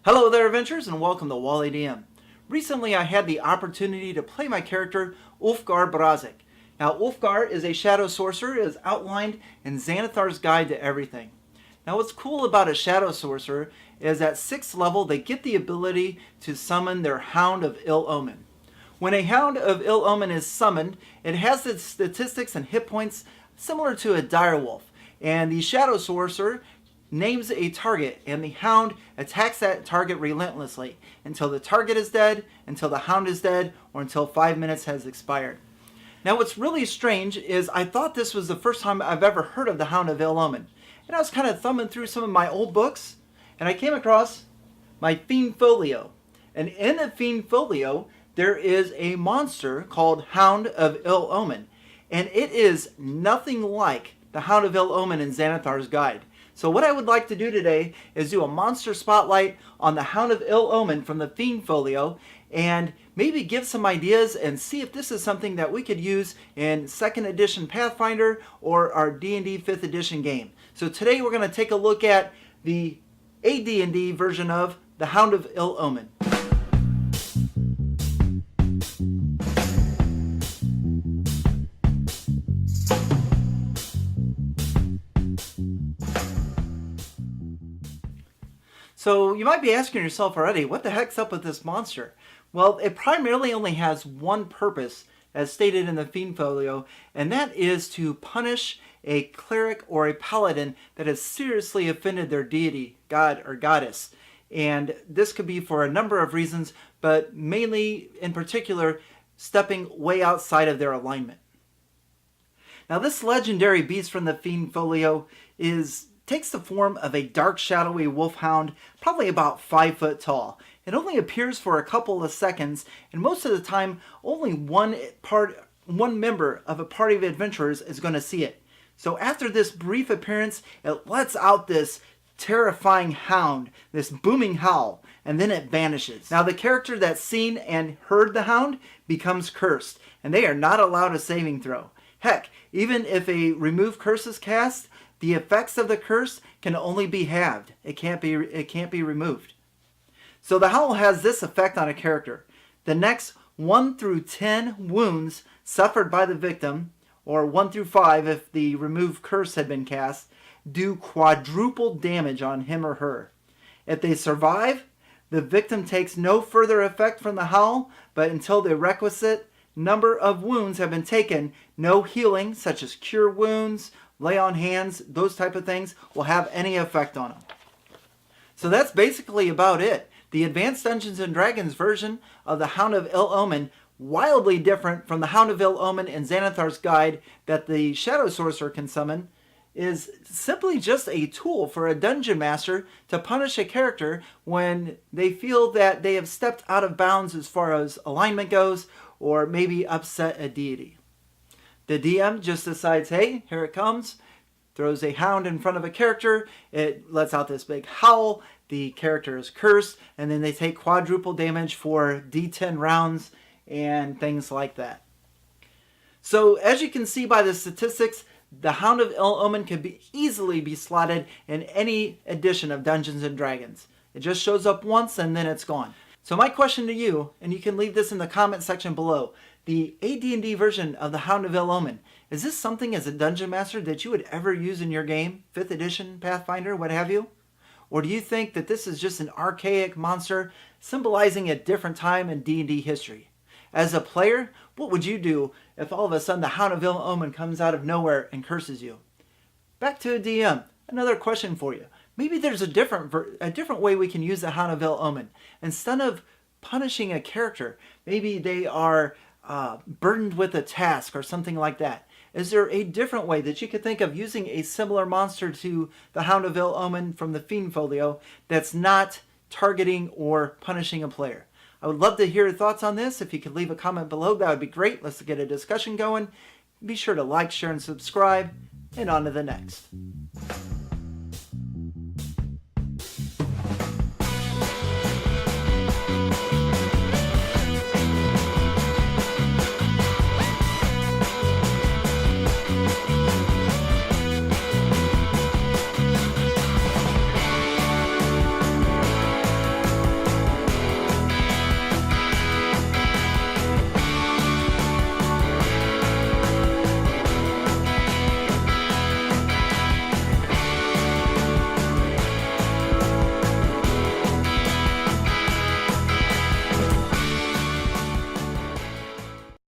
Hello there, adventurers, and welcome to Wally DM. Recently, I had the opportunity to play my character Ulfgar Brazik. Now, Ulfgar is a Shadow Sorcerer, as outlined in Xanathar's Guide to Everything. Now, what's cool about a Shadow Sorcerer is at 6th level, they get the ability to summon their Hound of Ill-Omen. When a Hound of Ill-Omen is summoned, it has its statistics and hit points similar to a direwolf, and the Shadow Sorcerer names a target, and the Hound attacks that target relentlessly until the target is dead, until the Hound is dead, or until 5 minutes has expired. Now, what's really strange is I thought this was the first time I've ever heard of the Hound of Ill-Omen, and I was kind of thumbing through some of my old books, and I came across my Fiend Folio. And in the Fiend Folio, there is a monster called Hound of Ill-Omen, and it is nothing like the Hound of Ill-Omen in Xanathar's Guide. So what I would like to do today is do a monster spotlight on the Hound of Ill-Omen from the Fiend Folio, and maybe give some ideas and see if this is something that we could use in 2nd edition Pathfinder or our D&D 5th edition game. So today we're going to take a look at the AD&D version of the Hound of Ill-Omen. So you might be asking yourself already, what the heck's up with this monster? Well, it primarily only has one purpose, as stated in the Fiend Folio, and that is to punish a cleric or a paladin that has seriously offended their deity, god or goddess. And this could be for a number of reasons, but mainly, in particular, stepping way outside of their alignment. Now, this legendary beast from the Fiend Folio takes the form of a dark, shadowy wolfhound, probably about 5 foot tall. It only appears for a couple of seconds, and most of the time, only one member of a party of adventurers is going to see it. So after this brief appearance, it lets out this terrifying hound, this booming howl, and then it vanishes. Now, the character that's seen and heard the hound becomes cursed, and they are not allowed a saving throw. Heck, even if a remove curse is cast, the effects of the curse can only be halved. It can't be removed. So the howl has this effect on a character. The next 1 through 10 wounds suffered by the victim, or 1 through 5 if the remove curse had been cast, do quadruple damage on him or her. If they survive, the victim takes no further effect from the howl, but until the requisite number of wounds have been taken, no healing, such as cure wounds, lay on hands, those type of things, will have any effect on them. So that's basically about it. The Advanced Dungeons & Dragons version of the Hound of Ill-Omen, wildly different from the Hound of Ill-Omen in Xanathar's Guide that the Shadow Sorcerer can summon, is simply just a tool for a dungeon master to punish a character when they feel that they have stepped out of bounds as far as alignment goes, or maybe upset a deity. The DM just decides, hey, here it comes, throws a hound in front of a character, it lets out this big howl, the character is cursed, and then they take quadruple damage for D10 rounds and things like that. So as you can see by the statistics, the Hound of Ill-Omen can easily be slotted in any edition of Dungeons & Dragons. It just shows up once and then it's gone. So my question to you, and you can leave this in the comment section below, the AD&D version of the Hound of Ill-Omen, is this something as a dungeon master that you would ever use in your game? 5th edition, Pathfinder, what have you? Or do you think that this is just an archaic monster symbolizing a different time in D&D history? As a player, what would you do if all of a sudden the Hound of Ill-Omen comes out of nowhere and curses you? Back to a DM, another question for you. Maybe there's a different way we can use the Hound of Ill-Omen. Instead of punishing a character, maybe they are burdened with a task or something like that. Is there a different way that you could think of using a similar monster to the Hound of Ill-Omen from the Fiend Folio that's not targeting or punishing a player? I would love to hear your thoughts on this. If you could leave a comment below, that would be great. Let's get a discussion going. Be sure to like, share, and subscribe, and on to the next.